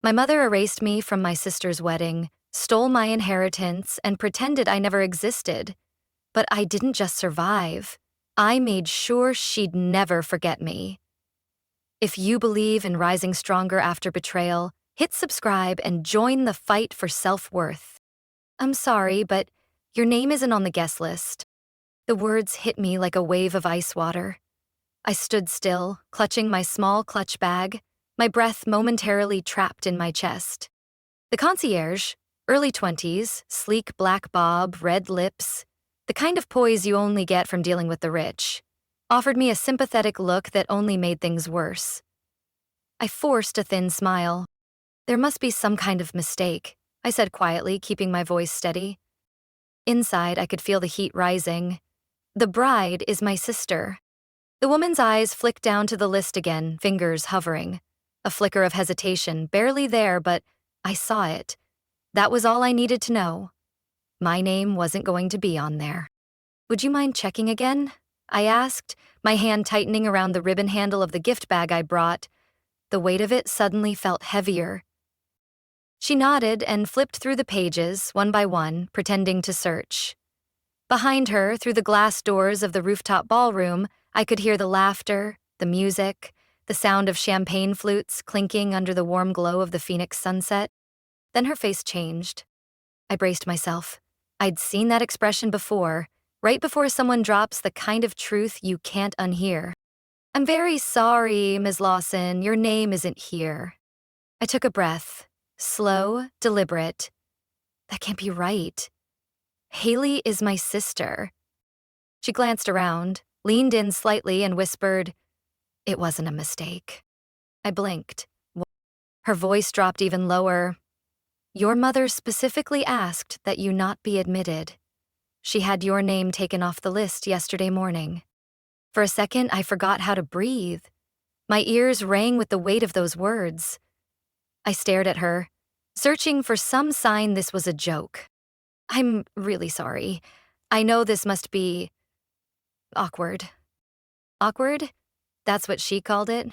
My mother erased me from my sister's wedding, stole my inheritance, and pretended I never existed. But I didn't just survive. I made sure she'd never forget me. If you believe in rising stronger after betrayal, hit subscribe and join the fight for self-worth. I'm sorry, but your name isn't on the guest list. The words hit me like a wave of ice water. I stood still, clutching my small clutch bag, my breath momentarily trapped in my chest. The concierge, early 20s, sleek black bob, red lips, the kind of poise you only get from dealing with the rich, offered me a sympathetic look that only made things worse. I forced a thin smile. There must be some kind of mistake, I said quietly, keeping my voice steady. Inside, I could feel the heat rising. The bride is my sister. The woman's eyes flicked down to the list again, fingers hovering. A flicker of hesitation, barely there, but I saw it. That was all I needed to know. My name wasn't going to be on there. Would you mind checking again? I asked, my hand tightening around the ribbon handle of the gift bag I brought. The weight of it suddenly felt heavier. She nodded and flipped through the pages, one by one, pretending to search. Behind her, through the glass doors of the rooftop ballroom, I could hear the laughter, the music, the sound of champagne flutes clinking under the warm glow of the Phoenix sunset. Then her face changed. I braced myself. I'd seen that expression before, right before someone drops the kind of truth you can't unhear. "I'm very sorry, Ms. Lawson, your name isn't here." I took a breath, slow, deliberate. That can't be right. Haley is my sister. She glanced around, leaned in slightly, and whispered, "It wasn't a mistake." I blinked. Her voice dropped even lower. "Your mother specifically asked that you not be admitted. She had your name taken off the list yesterday morning." For a second, I forgot how to breathe. My ears rang with the weight of those words. I stared at her, searching for some sign this was a joke. "I'm really sorry. I know this must be awkward." Awkward? That's what she called it?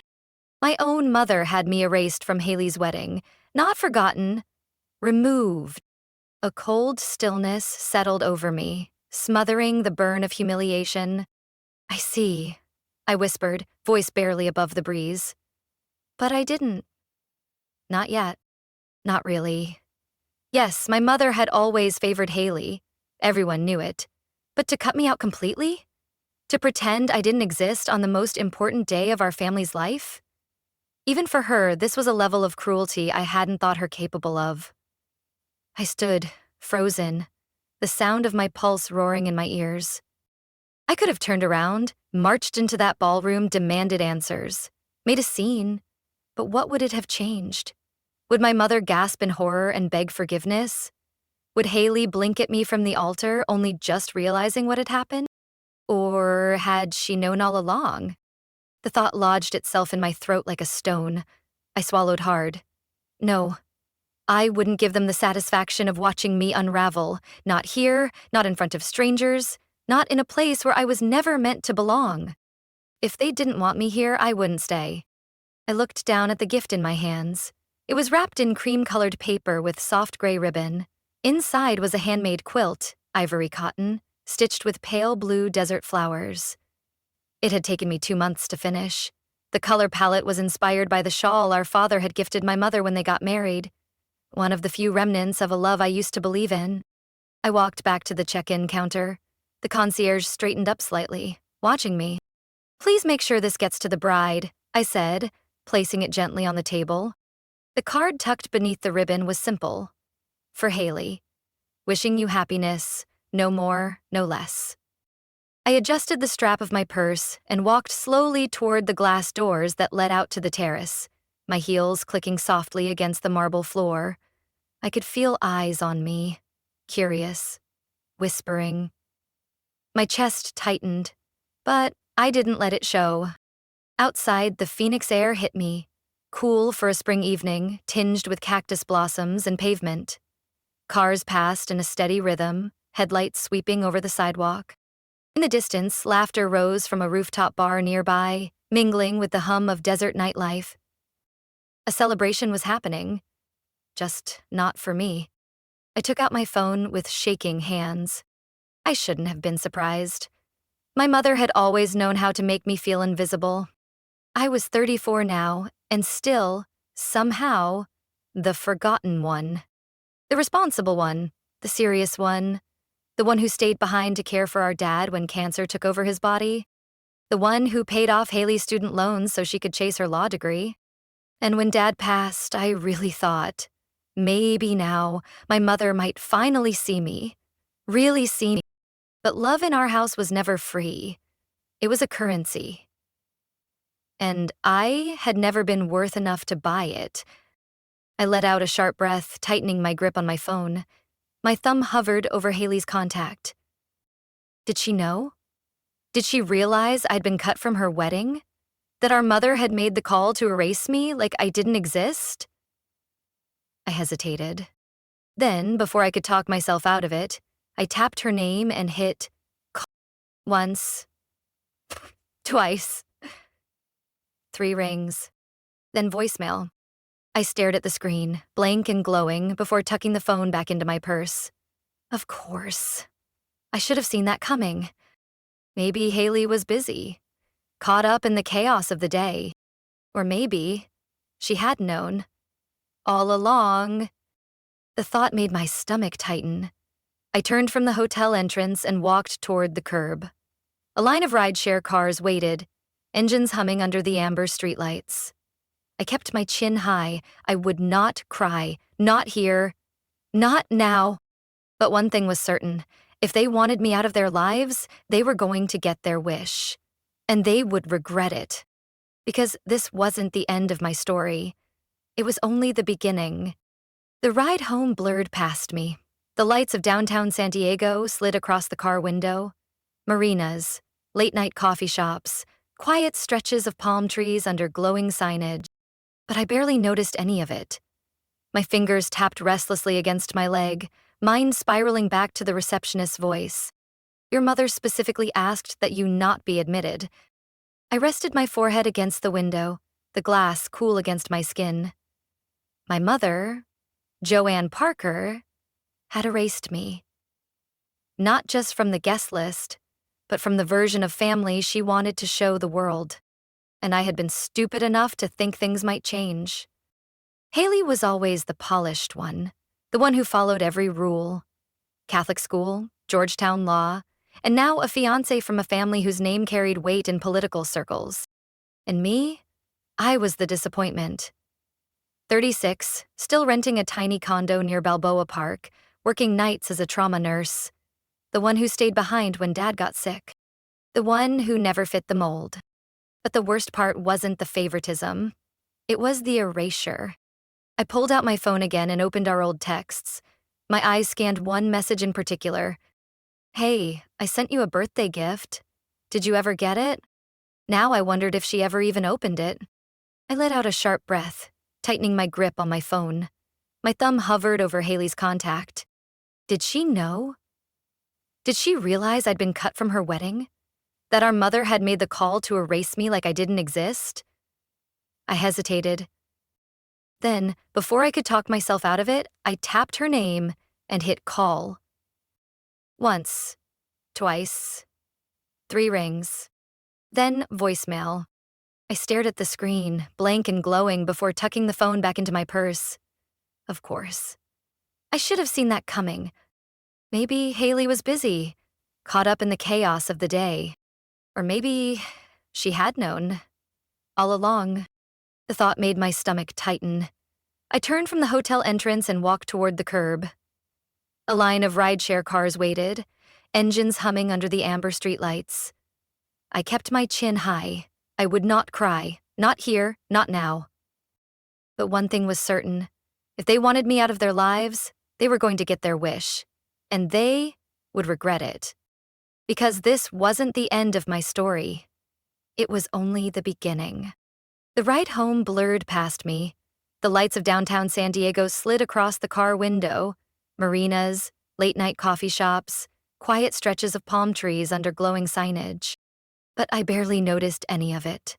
My own mother had me erased from Haley's wedding, not forgotten, removed. A cold stillness settled over me, smothering the burn of humiliation. "I see," I whispered, voice barely above the breeze. But I didn't. Not yet. Not really. Yes, my mother had always favored Haley. Everyone knew it. But to cut me out completely? To pretend I didn't exist on the most important day of our family's life? Even for her, this was a level of cruelty I hadn't thought her capable of. I stood, frozen, the sound of my pulse roaring in my ears. I could have turned around, marched into that ballroom, demanded answers, made a scene, but what would it have changed? Would my mother gasp in horror and beg forgiveness? Would Haley blink at me from the altar, only just realizing what had happened? Or had she known all along? The thought lodged itself in my throat like a stone. I swallowed hard. No, I wouldn't give them the satisfaction of watching me unravel. Not here, not in front of strangers, not in a place where I was never meant to belong. If they didn't want me here, I wouldn't stay. I looked down at the gift in my hands. It was wrapped in cream-colored paper with soft gray ribbon. Inside was a handmade quilt, ivory cotton, stitched with pale blue desert flowers. It had taken me 2 months to finish. The color palette was inspired by the shawl our father had gifted my mother when they got married, one of the few remnants of a love I used to believe in. I walked back to the check-in counter. The concierge straightened up slightly, watching me. "Please make sure this gets to the bride," I said, placing it gently on the table. The card tucked beneath the ribbon was simple. "For Haley. Wishing you happiness, no more, no less." I adjusted the strap of my purse and walked slowly toward the glass doors that led out to the terrace, my heels clicking softly against the marble floor. I could feel eyes on me, curious, whispering. My chest tightened, but I didn't let it show. Outside, the Phoenix air hit me, cool for a spring evening, tinged with cactus blossoms and pavement. Cars passed in a steady rhythm, headlights sweeping over the sidewalk. In the distance, laughter rose from a rooftop bar nearby, mingling with the hum of desert nightlife. A celebration was happening, just not for me. I took out my phone with shaking hands. I shouldn't have been surprised. My mother had always known how to make me feel invisible. I was 34 now, and still, somehow, the forgotten one. The responsible one, the serious one, the one who stayed behind to care for our dad when cancer took over his body, the one who paid off Haley's student loans so she could chase her law degree. And when Dad passed, I really thought, maybe now my mother might finally see me, really see me. But love in our house was never free. It was a currency. And I had never been worth enough to buy it. I let out a sharp breath, tightening my grip on my phone. My thumb hovered over Haley's contact. Did she know? Did she realize I'd been cut from her wedding? That our mother had made the call to erase me like I didn't exist? I hesitated. Then, before I could talk myself out of it, I tapped her name and hit call once, twice, 3 rings, then voicemail. I stared at the screen, blank and glowing, before tucking the phone back into my purse. Of course. I should have seen that coming. Maybe Haley was busy, caught up in the chaos of the day. Or maybe she had known. All along. The thought made my stomach tighten. I turned from the hotel entrance and walked toward the curb. A line of rideshare cars waited, engines humming under the amber streetlights. I kept my chin high. I would not cry. Not here. Not now. But one thing was certain. If they wanted me out of their lives, they were going to get their wish. And they would regret it. Because this wasn't the end of my story. It was only the beginning. The ride home blurred past me. The lights of downtown San Diego slid across the car window. Marinas, late-night coffee shops, quiet stretches of palm trees under glowing signage. But I barely noticed any of it. My fingers tapped restlessly against my leg, mind spiraling back to the receptionist's voice. Your mother specifically asked that you not be admitted. I rested my forehead against the window, the glass cool against my skin. My mother, Joanne Parker, had erased me. Not just from the guest list, but from the version of family she wanted to show the world. And I had been stupid enough to think things might change. Haley was always the polished one, the one who followed every rule. Catholic school, Georgetown law, and now a fiancé from a family whose name carried weight in political circles. And me? I was the disappointment. 36, still renting a tiny condo near Balboa Park, working nights as a trauma nurse. The one who stayed behind when Dad got sick. The one who never fit the mold. But the worst part wasn't the favoritism. It was the erasure. I pulled out my phone again and opened our old texts. My eyes scanned one message in particular. Hey, I sent you a birthday gift. Did you ever get it? Now I wondered if she ever even opened it. I let out a sharp breath, tightening my grip on my phone. My thumb hovered over Haley's contact. Did she know? Did she realize I'd been cut from her wedding? That our mother had made the call to erase me like I didn't exist? I hesitated. Then, before I could talk myself out of it, I tapped her name and hit call. Once, twice, 3 rings. Then voicemail. I stared at the screen, blank and glowing, before tucking the phone back into my purse. Of course. I should have seen that coming. Maybe Haley was busy, caught up in the chaos of the day. Or maybe she had known. All along. The thought made my stomach tighten. I turned from the hotel entrance and walked toward the curb. A line of rideshare cars waited, engines humming under the amber streetlights. I kept my chin high. I would not cry. Not here, not now. But one thing was certain. If they wanted me out of their lives, they were going to get their wish. And they would regret it. Because this wasn't the end of my story. It was only the beginning. The ride home blurred past me. The lights of downtown San Diego slid across the car window. Marinas, late-night coffee shops, quiet stretches of palm trees under glowing signage. But I barely noticed any of it.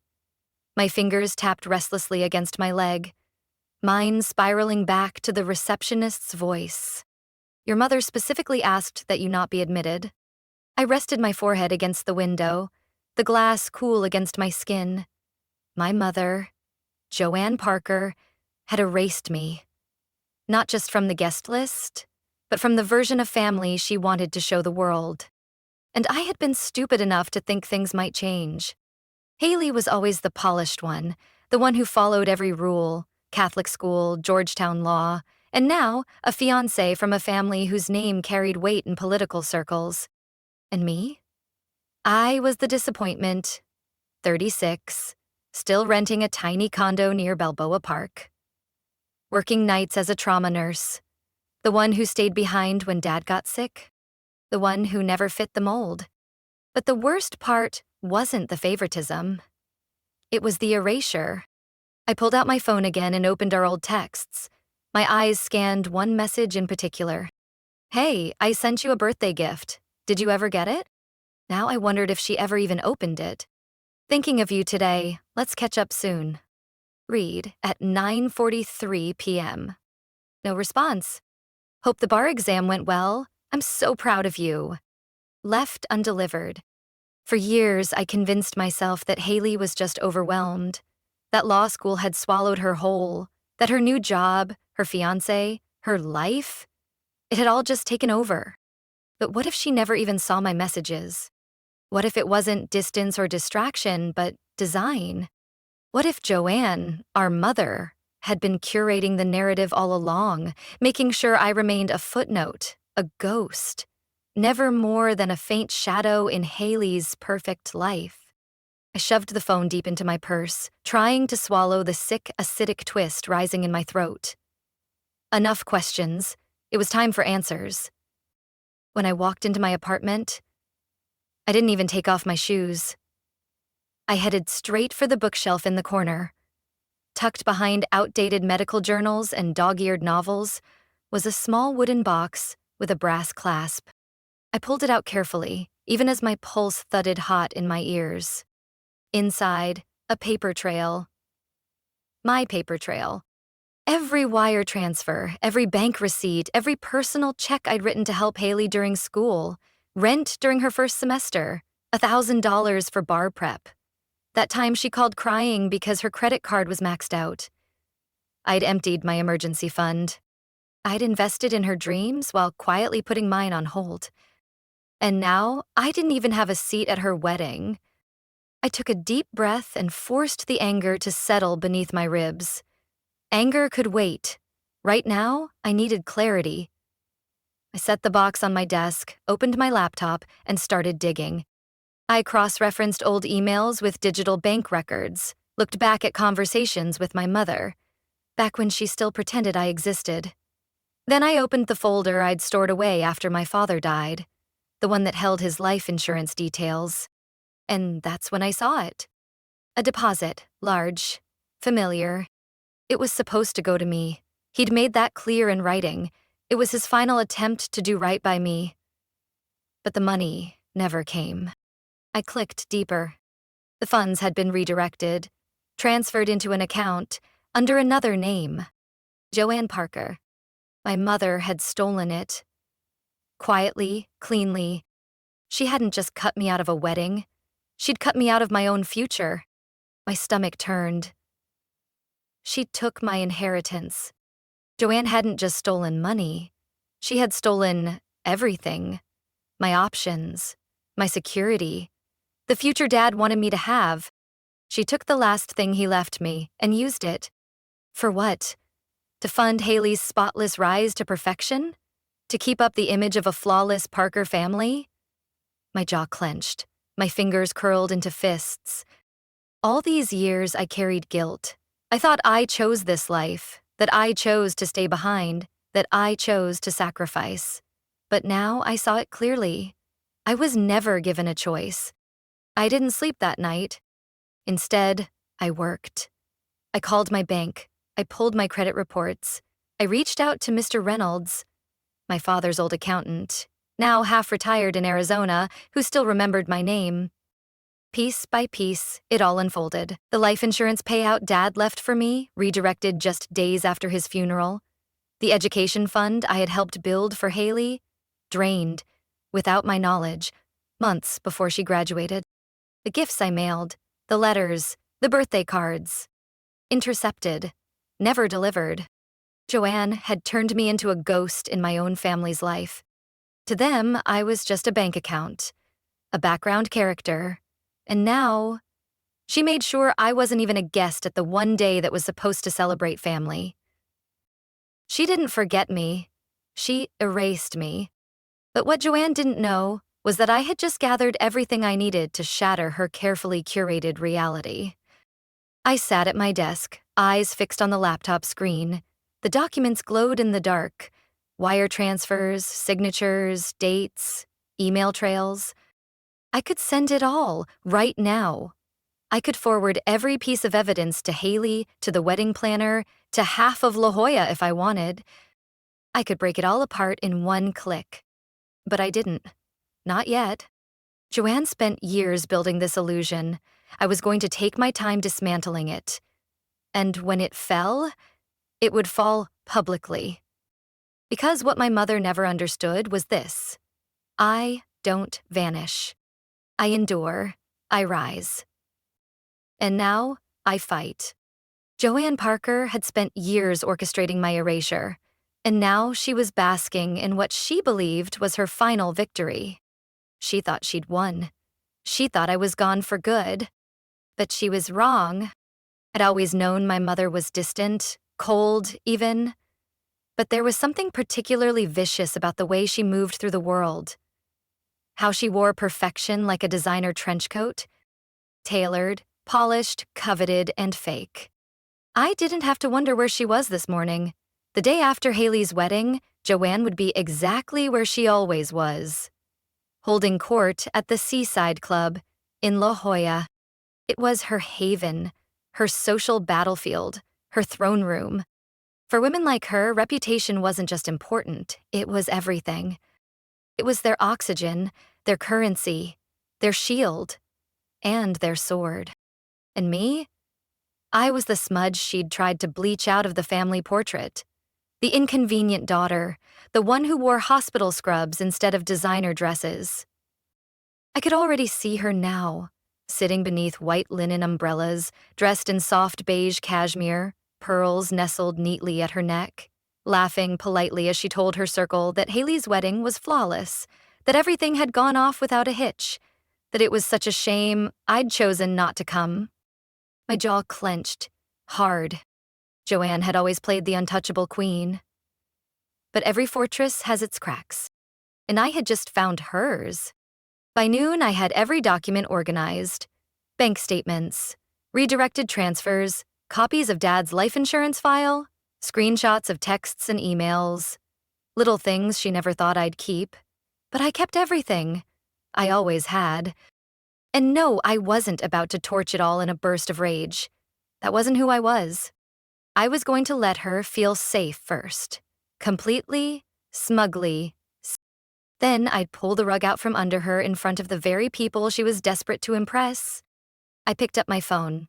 My fingers tapped restlessly against my leg. mine spiraling back to the receptionist's voice. Your mother specifically asked that you not be admitted. I rested my forehead against the window, the glass cool against my skin. My mother, Joanne Parker, had erased me. Not just from the guest list, but from the version of family she wanted to show the world. And I had been stupid enough to think things might change. Haley was always the polished one, the one who followed every rule, Catholic school, Georgetown law, and now a fiancé from a family whose name carried weight in political circles. And me? I was the disappointment, 36, still renting a tiny condo near Balboa Park. Working nights as a trauma nurse. The one who stayed behind when Dad got sick. The one who never fit the mold. But the worst part wasn't the favoritism. It was the erasure. I pulled out my phone again and opened our old texts. My eyes scanned one message in particular. Hey, I sent you a birthday gift. Did you ever get it? Now I wondered if she ever even opened it. Thinking of you today, let's catch up soon. Read at 9:43 p.m. No response. Hope the bar exam went well. I'm so proud of you. Left undelivered. For years, I convinced myself that Haley was just overwhelmed, that law school had swallowed her whole, that her new job, her fiancé, her life, it had all just taken over. But what if she never even saw my messages? What if it wasn't distance or distraction, but design? What if Joanne, our mother, had been curating the narrative all along, making sure I remained a footnote, a ghost, never more than a faint shadow in Haley's perfect life? I shoved the phone deep into my purse, trying to swallow the sick, acidic twist rising in my throat. Enough questions. It was time for answers. When I walked into my apartment, I didn't even take off my shoes. I headed straight for the bookshelf in the corner. Tucked behind outdated medical journals and dog-eared novels was a small wooden box with a brass clasp. I pulled it out carefully, even as my pulse thudded hot in my ears. Inside, a paper trail. My paper trail. Every wire transfer, every bank receipt, every personal check I'd written to help Haley during school, rent during her first semester, $1,000 for bar prep. That time she called crying because her credit card was maxed out. I'd emptied my emergency fund. I'd invested in her dreams while quietly putting mine on hold. And now, I didn't even have a seat at her wedding. I took a deep breath and forced the anger to settle beneath my ribs. Anger could wait. Right now, I needed clarity. I set the box on my desk, opened my laptop, and started digging. I cross-referenced old emails with digital bank records, looked back at conversations with my mother, back when she still pretended I existed. Then I opened the folder I'd stored away after my father died, the one that held his life insurance details. And that's when I saw it. A deposit, large, familiar. It was supposed to go to me. He'd made that clear in writing. It was his final attempt to do right by me. But the money never came. I clicked deeper. The funds had been redirected, transferred into an account under another name. Joanne Parker. My mother had stolen it. Quietly, cleanly. She hadn't just cut me out of a wedding. She'd cut me out of my own future. My stomach turned. She took my inheritance. Joanne hadn't just stolen money. She had stolen everything. My options. My security. The future Dad wanted me to have. She took the last thing he left me and used it. For what? To fund Haley's spotless rise to perfection? To keep up the image of a flawless Parker family? My jaw clenched. My fingers curled into fists. All these years I carried guilt. I thought I chose this life, that I chose to stay behind, that I chose to sacrifice. But now I saw it clearly. I was never given a choice. I didn't sleep that night. Instead, I worked. I called my bank. I pulled my credit reports. I reached out to Mr. Reynolds, my father's old accountant, now half retired in Arizona, who still remembered my name. Piece by piece, it all unfolded. The life insurance payout Dad left for me, redirected just days after his funeral. The education fund I had helped build for Haley, drained, without my knowledge, months before she graduated. The gifts I mailed, the letters, the birthday cards, intercepted, never delivered. Joanne had turned me into a ghost in my own family's life. To them, I was just a bank account, a background character, and now she made sure I wasn't even a guest at the one day that was supposed to celebrate family. She didn't forget me. She erased me. But what Joanne didn't know was that I had just gathered everything I needed to shatter her carefully curated reality. I sat at my desk, eyes fixed on the laptop screen. The documents glowed in the dark. Wire transfers, signatures, dates, email trails. I could send it all, right now. I could forward every piece of evidence to Haley, to the wedding planner, to half of La Jolla if I wanted. I could break it all apart in one click. But I didn't. Not yet. Joanne spent years building this illusion. I was going to take my time dismantling it. And when it fell, it would fall publicly. Because what my mother never understood was this: I don't vanish. I endure. I rise. And now, I fight. Joanne Parker had spent years orchestrating my erasure, and now she was basking in what she believed was her final victory. She thought she'd won. She thought I was gone for good. But she was wrong. I'd always known my mother was distant, cold, even. But there was something particularly vicious about the way she moved through the world. How she wore perfection like a designer trench coat. Tailored, polished, coveted, and fake. I didn't have to wonder where she was this morning. The day after Haley's wedding, Joanne would be exactly where she always was. Holding court at the Seaside Club in La Jolla. It was her haven, her social battlefield, her throne room. For women like her, reputation wasn't just important, it was everything. It was their oxygen, their currency, their shield, and their sword. And me? I was the smudge she'd tried to bleach out of the family portrait. The inconvenient daughter, the one who wore hospital scrubs instead of designer dresses. I could already see her now, sitting beneath white linen umbrellas, dressed in soft beige cashmere, pearls nestled neatly at her neck, laughing politely as she told her circle that Haley's wedding was flawless, that everything had gone off without a hitch, that it was such a shame I'd chosen not to come. My jaw clenched, hard. Joanne had always played the untouchable queen. But every fortress has its cracks, and I had just found hers. By noon, I had every document organized: bank statements, redirected transfers, copies of Dad's life insurance file, screenshots of texts and emails, little things she never thought I'd keep. But I kept everything. I always had. And no, I wasn't about to torch it all in a burst of rage. That wasn't who I was. I was going to let her feel safe first. Completely, smugly. Then I'd pull the rug out from under her in front of the very people she was desperate to impress. I picked up my phone.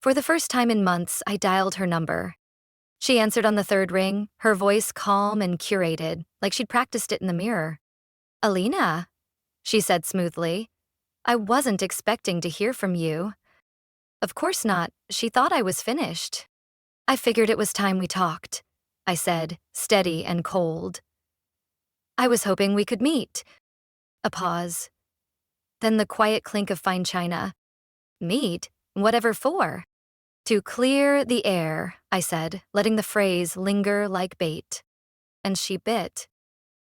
For the first time in months, I dialed her number. She answered on the third ring, her voice calm and curated, like she'd practiced it in the mirror. "Alina," she said smoothly. "I wasn't expecting to hear from you." Of course not. She thought I was finished. "I figured it was time we talked," I said, steady and cold. "I was hoping we could meet." A pause. Then the quiet clink of fine china. "Meet? Whatever for?" "To clear the air," I said, letting the phrase linger like bait. And she bit.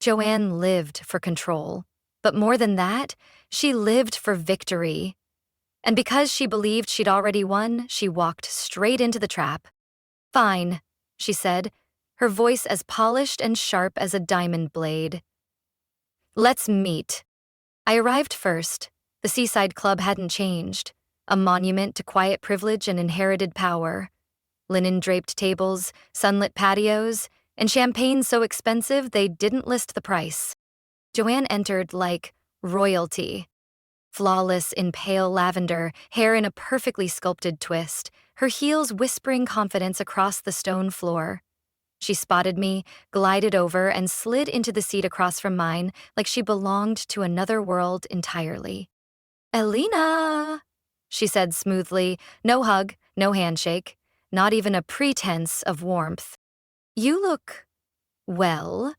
Joanne lived for control. But more than that, she lived for victory. And because she believed she'd already won, she walked straight into the trap. "Fine," she said, her voice as polished and sharp as a diamond blade. "Let's meet." I arrived first. The Seaside Club hadn't changed. A monument to quiet privilege and inherited power. Linen-draped tables, sunlit patios, and champagne so expensive they didn't list the price. Joanne entered like royalty. flawless in pale lavender, hair in a perfectly sculpted twist, her heels whispering confidence across the stone floor. She spotted me, glided over, and slid into the seat across from mine like she belonged to another world entirely. "Elena," she said smoothly, no hug, no handshake, not even a pretense of warmth. "You look well,"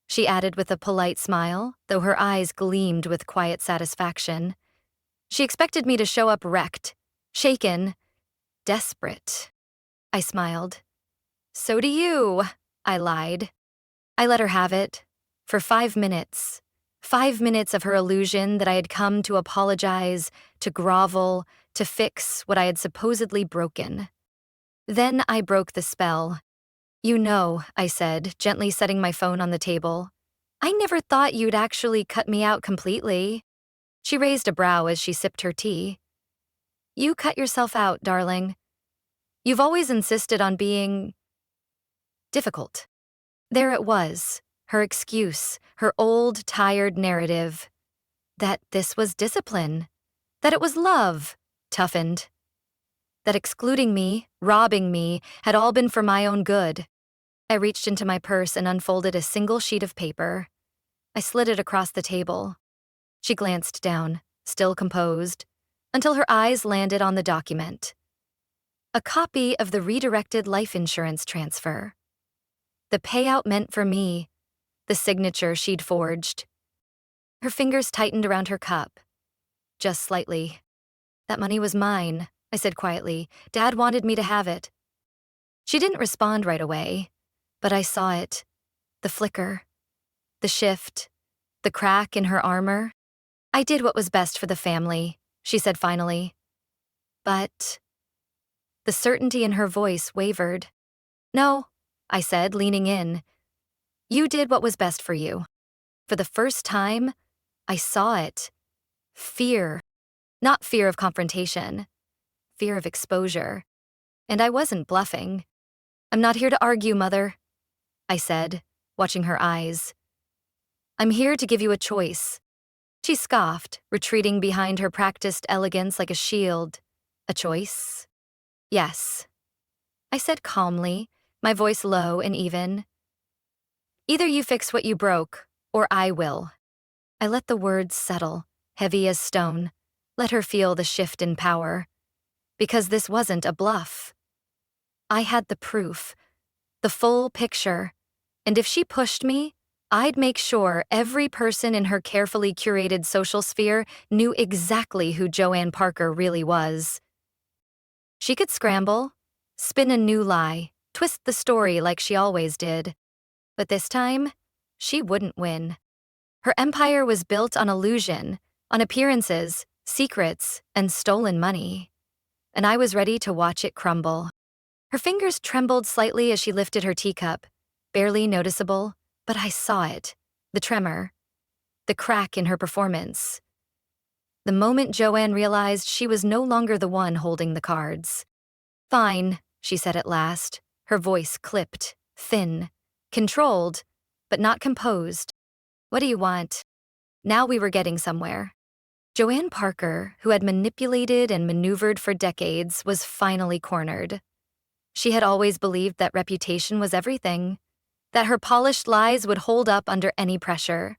she added with a polite smile, though her eyes gleamed with quiet satisfaction. She expected me to show up wrecked, shaken, desperate. I smiled. "So do you," I lied. I let her have it. For 5 minutes. 5 minutes of her illusion that I had come to apologize, to grovel, to fix what I had supposedly broken. Then I broke the spell. "You know," I said, gently setting my phone on the table, "I never thought you'd actually cut me out completely." She raised a brow as she sipped her tea. "You cut yourself out, darling. You've always insisted on being difficult." There it was, her excuse, her old, tired narrative. That this was discipline. That it was love, toughened. That excluding me, robbing me, had all been for my own good. I reached into my purse and unfolded a single sheet of paper. I slid it across the table. She glanced down, still composed, until her eyes landed on the document. A copy of the redirected life insurance transfer. The payout meant for me, the signature she'd forged. Her fingers tightened around her cup. Just slightly. "That money was mine," I said quietly. "Dad wanted me to have it." She didn't respond right away, but I saw it. The flicker. The shift. The crack in her armor. "I did what was best for the family," she said finally. But the certainty in her voice wavered. "No," I said, leaning in. "You did what was best for you." For the first time, I saw it. Fear. Not fear of confrontation. Fear of exposure. And I wasn't bluffing. "I'm not here to argue, Mother," I said, watching her eyes. "I'm here to give you a choice." She scoffed, retreating behind her practiced elegance like a shield. "A choice?" "Yes," I said calmly, my voice low and even. "Either you fix what you broke, or I will." I let the words settle, heavy as stone, let her feel the shift in power. Because this wasn't a bluff. I had the proof, the full picture, and if she pushed me, I'd make sure every person in her carefully curated social sphere knew exactly who Joanne Parker really was. She could scramble, spin a new lie, twist the story like she always did. But this time, she wouldn't win. Her empire was built on illusion, on appearances, secrets, and stolen money. And I was ready to watch it crumble. Her fingers trembled slightly as she lifted her teacup, barely noticeable, but I saw it. The tremor. The crack in her performance. The moment Joanne realized she was no longer the one holding the cards. "Fine," she said at last, her voice clipped, thin, controlled, but not composed. "What do you want?" Now we were getting somewhere. Joanne Parker, who had manipulated and maneuvered for decades, was finally cornered. She had always believed that reputation was everything, that her polished lies would hold up under any pressure.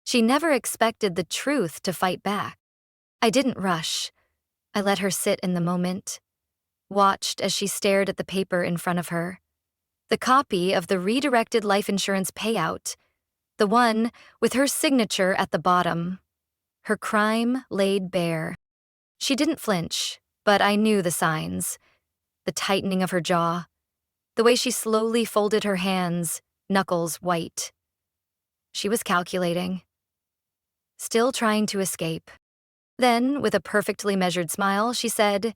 She never expected the truth to fight back. I didn't rush. I let her sit in the moment, watched as she stared at the paper in front of her. The copy of the redirected life insurance payout, the one with her signature at the bottom. Her crime laid bare. She didn't flinch, but I knew the signs. The tightening of her jaw, the way she slowly folded her hands, knuckles white. She was calculating. Still trying to escape. Then, with a perfectly measured smile, she said,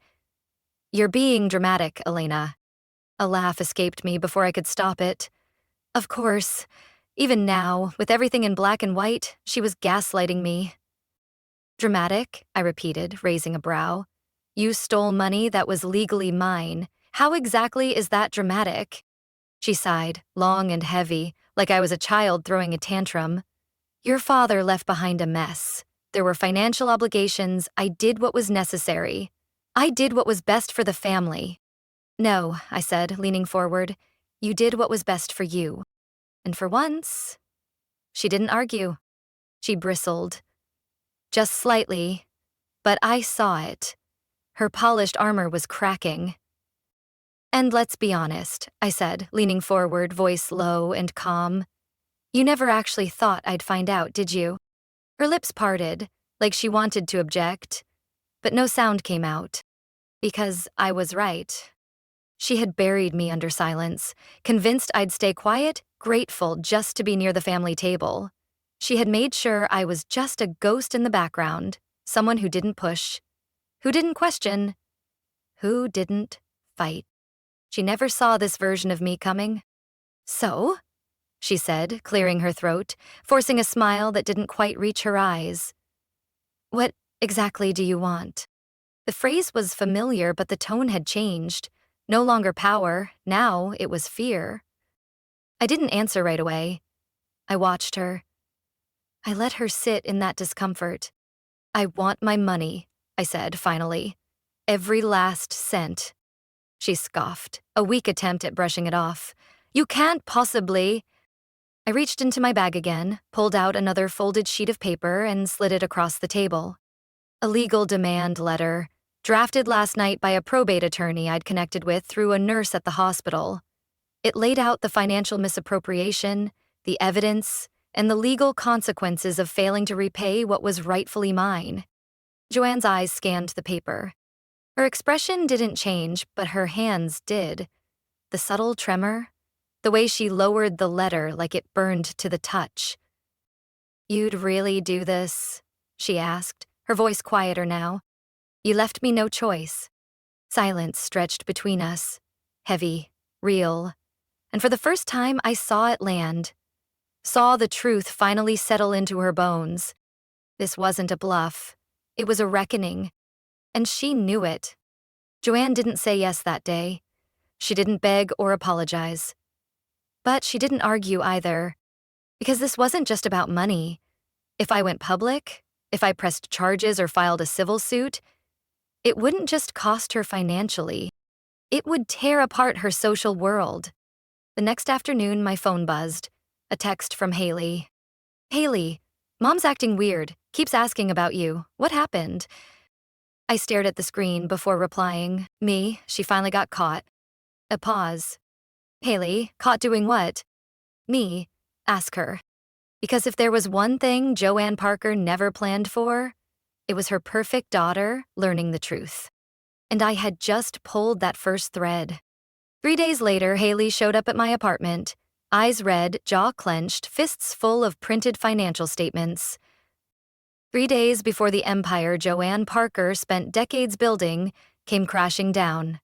"You're being dramatic, Elena." A laugh escaped me before I could stop it. Of course, even now, with everything in black and white, she was gaslighting me. "Dramatic?" I repeated, raising a brow. "You stole money that was legally mine. How exactly is that dramatic?" She sighed, long and heavy, like I was a child throwing a tantrum. "Your father left behind a mess. There were financial obligations. I did what was necessary. I did what was best for the family. No, I said, leaning forward. You did what was best for you. And for once, she didn't argue. She bristled. Just slightly, but I saw it. Her polished armor was cracking. And let's be honest, I said, leaning forward, voice low and calm. You never actually thought I'd find out, did you? Her lips parted, like she wanted to object, but no sound came out. Because I was right. She had buried me under silence, convinced I'd stay quiet, grateful just to be near the family table. She had made sure I was just a ghost in the background, someone who didn't push, who didn't question, who didn't fight. She never saw this version of me coming. So, she said, clearing her throat, forcing a smile that didn't quite reach her eyes. What exactly do you want? The phrase was familiar, but the tone had changed. No longer power, now it was fear. I didn't answer right away. I watched her. I let her sit in that discomfort. I want my money, I said finally. Every last cent. She scoffed, a weak attempt at brushing it off. You can't possibly. I reached into my bag again, pulled out another folded sheet of paper and slid it across the table. A legal demand letter, drafted last night by a probate attorney I'd connected with through a nurse at the hospital. It laid out the financial misappropriation, the evidence, and the legal consequences of failing to repay what was rightfully mine. Joanne's eyes scanned the paper. Her expression didn't change, but her hands did. The subtle tremor, the way she lowered the letter like it burned to the touch. You'd really do this? She asked, her voice quieter now. You left me no choice. Silence stretched between us, heavy, real, and for the first time I saw it land. Saw the truth finally settle into her bones. This wasn't a bluff. It was a reckoning. And she knew it. Joanne didn't say yes that day. She didn't beg or apologize. But she didn't argue either. Because this wasn't just about money. If I went public, if I pressed charges or filed a civil suit, it wouldn't just cost her financially. It would tear apart her social world. The next afternoon, my phone buzzed. A text from Haley. Haley, Mom's acting weird. Keeps asking about you. What happened? I stared at the screen before replying. Me, she finally got caught. A pause. Haley, caught doing what? Me, ask her. Because if there was one thing Joanne Parker never planned for, it was her perfect daughter learning the truth. And I had just pulled that first thread. 3 days later, Haley showed up at my apartment, eyes red, jaw clenched, fists full of printed financial statements. 3 days before the empire Joanne Parker spent decades building came crashing down.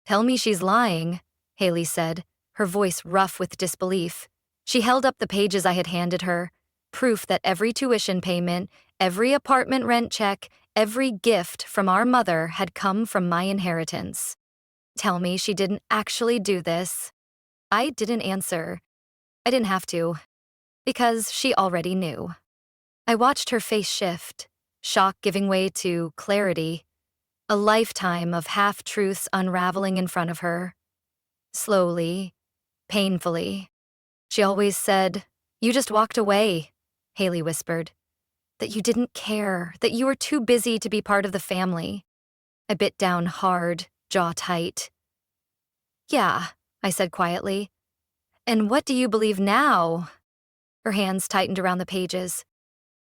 Tell me she's lying, Haley said, her voice rough with disbelief. She held up the pages I had handed her, proof that every tuition payment, every apartment rent check, every gift from our mother had come from my inheritance. Tell me she didn't actually do this. I didn't answer. I didn't have to, because she already knew. I watched her face shift, shock giving way to clarity, a lifetime of half-truths unraveling in front of her. Slowly, painfully. She always said, "You just walked away," Haley whispered. That you didn't care, that you were too busy to be part of the family. I bit down hard, jaw tight. Yeah, I said quietly. And what do you believe now? Her hands tightened around the pages.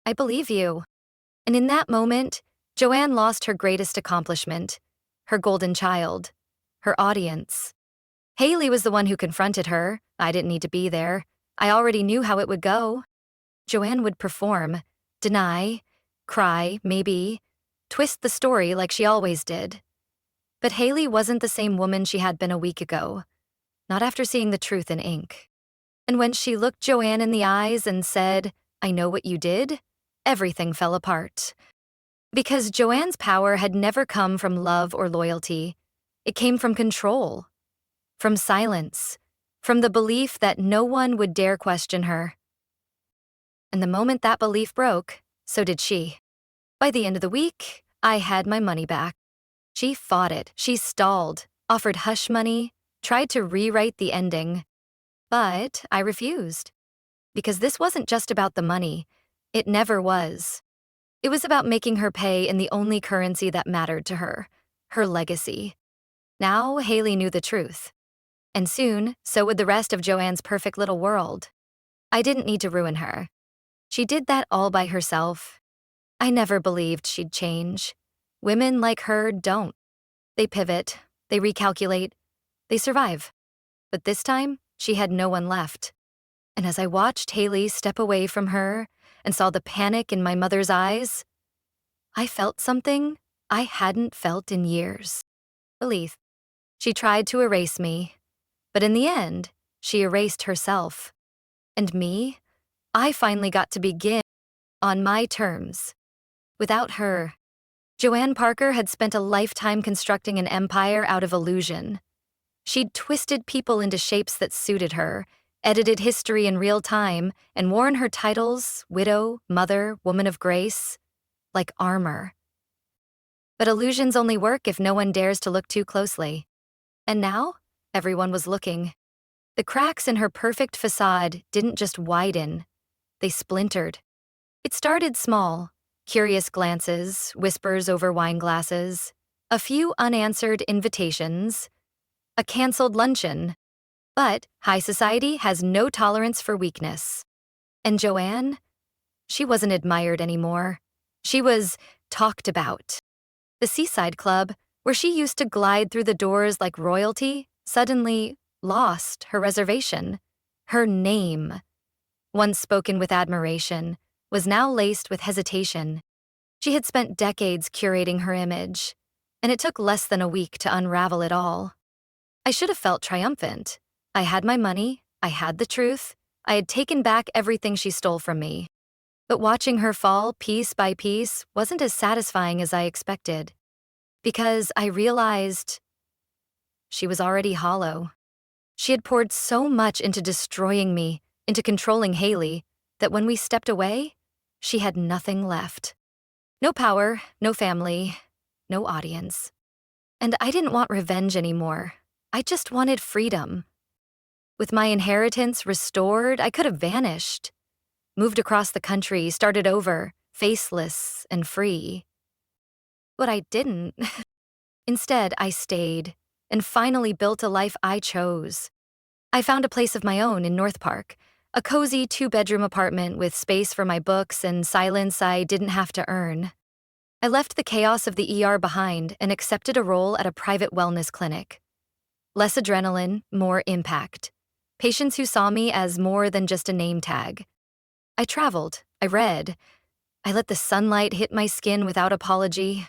I believe you. And in that moment, Joanne lost her greatest accomplishment, her golden child, her audience. Haley was the one who confronted her. I didn't need to be there. I already knew how it would go. Joanne would perform, deny, cry, maybe, twist the story like she always did. But Haley wasn't the same woman she had been a week ago, not after seeing the truth in ink. And when she looked Joanne in the eyes and said, "I know what you did," everything fell apart. Because Joanne's power had never come from love or loyalty. It came from control, from silence, from the belief that no one would dare question her. And the moment that belief broke, so did she. By the end of the week, I had my money back. She fought it, she stalled, offered hush money, tried to rewrite the ending. But I refused. Because this wasn't just about the money. It never was. It was about making her pay in the only currency that mattered to her legacy. Now Haley knew the truth. And soon, so would the rest of Joanne's perfect little world. I didn't need to ruin her. She did that all by herself. I never believed she'd change. Women like her don't. They pivot, they recalculate, they survive. But this time, she had no one left. And as I watched Haley step away from her and saw the panic in my mother's eyes, I felt something I hadn't felt in years. Belief. She tried to erase me, but in the end, she erased herself. And me, I finally got to begin on my terms. Without her, Joanne Parker had spent a lifetime constructing an empire out of illusion. She'd twisted people into shapes that suited her, edited history in real time, and worn her titles, widow, mother, woman of grace, like armor. But illusions only work if no one dares to look too closely. And now, everyone was looking. The cracks in her perfect facade didn't just widen, they splintered. It started small, curious glances, whispers over wine glasses, a few unanswered invitations, a canceled luncheon. But high society has no tolerance for weakness. And Joanne, she wasn't admired anymore. She was talked about. The Seaside Club, where she used to glide through the doors like royalty, suddenly lost her reservation. Her name, once spoken with admiration, was now laced with hesitation. She had spent decades curating her image, and it took less than a week to unravel it all. I should have felt triumphant. I had my money, I had the truth, I had taken back everything she stole from me. But watching her fall piece by piece wasn't as satisfying as I expected. Because I realized she was already hollow. She had poured so much into destroying me, into controlling Haley, that when we stepped away, she had nothing left. No power, no family, no audience. And I didn't want revenge anymore. I just wanted freedom. With my inheritance restored, I could have vanished. Moved across the country, started over, faceless and free. But I didn't. Instead, I stayed, and finally built a life I chose. I found a place of my own in North Park, a cozy 2-bedroom apartment with space for my books and silence I didn't have to earn. I left the chaos of the ER behind and accepted a role at a private wellness clinic. Less adrenaline, more impact. Patients who saw me as more than just a name tag. I traveled, I read, I let the sunlight hit my skin without apology.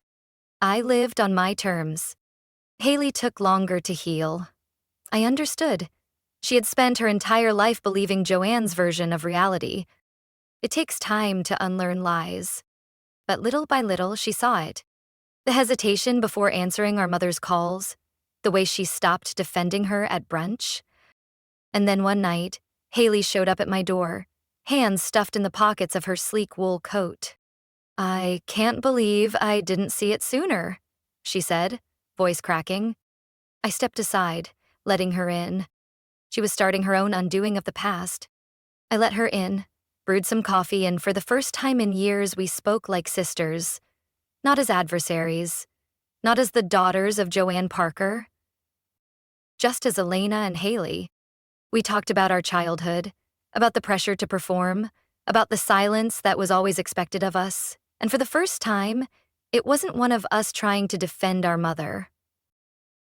I lived on my terms. Haley took longer to heal. I understood. She had spent her entire life believing Joanne's version of reality. It takes time to unlearn lies. But little by little, she saw it. The hesitation before answering our mother's calls, the way she stopped defending her at brunch. And then one night, Haley showed up at my door, hands stuffed in the pockets of her sleek wool coat. "I can't believe I didn't see it sooner," she said, voice cracking. I stepped aside, letting her in. She was starting her own undoing of the past. I let her in, brewed some coffee, and for the first time in years we spoke like sisters, not as adversaries, not as the daughters of Joanne Parker, just as Elena and Haley. We talked about our childhood, about the pressure to perform, about the silence that was always expected of us, and for the first time, it wasn't one of us trying to defend our mother.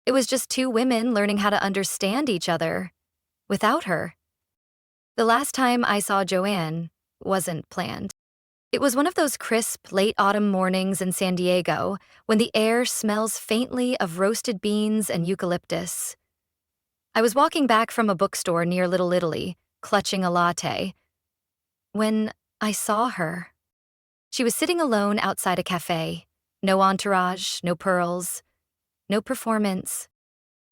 It was just two women learning how to understand each other, without her. The last time I saw Joanne wasn't planned. It was one of those crisp, late autumn mornings in San Diego when the air smells faintly of roasted beans and eucalyptus. I was walking back from a bookstore near Little Italy, clutching a latte, when I saw her. She was sitting alone outside a cafe. No entourage, no pearls, no performance.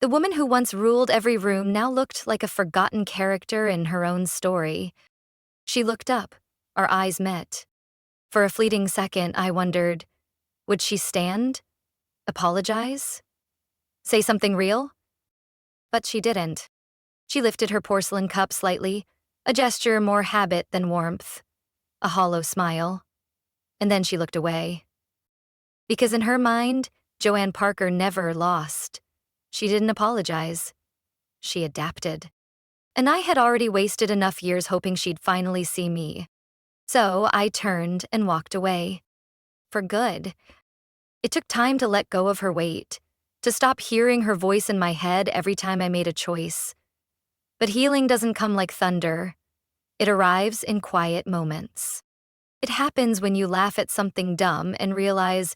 The woman who once ruled every room now looked like a forgotten character in her own story. She looked up. Our eyes met. For a fleeting second, I wondered, would she stand? Apologize? Say something real? But she didn't. She lifted her porcelain cup slightly, a gesture more habit than warmth, a hollow smile. And then she looked away. Because in her mind, Joanne Parker never lost. She didn't apologize. She adapted. And I had already wasted enough years hoping she'd finally see me. So I turned and walked away. For good. It took time to let go of her weight, to stop hearing her voice in my head every time I made a choice. But healing doesn't come like thunder. It arrives in quiet moments. It happens when you laugh at something dumb and realize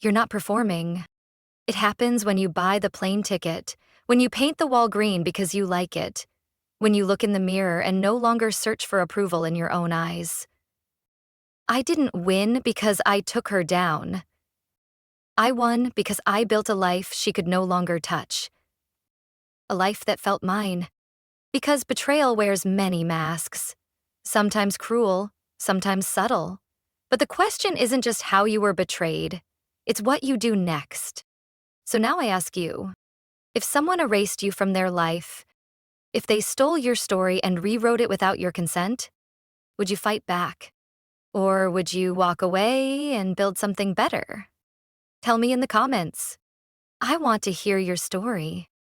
you're not performing. It happens when you buy the plane ticket, when you paint the wall green because you like it, when you look in the mirror and no longer search for approval in your own eyes. I didn't win because I took her down. I won because I built a life she could no longer touch. A life that felt mine. Because betrayal wears many masks. Sometimes cruel, sometimes subtle. But the question isn't just how you were betrayed, it's what you do next. So now I ask you, if someone erased you from their life, if they stole your story and rewrote it without your consent, would you fight back? Or would you walk away and build something better? Tell me in the comments. I want to hear your story.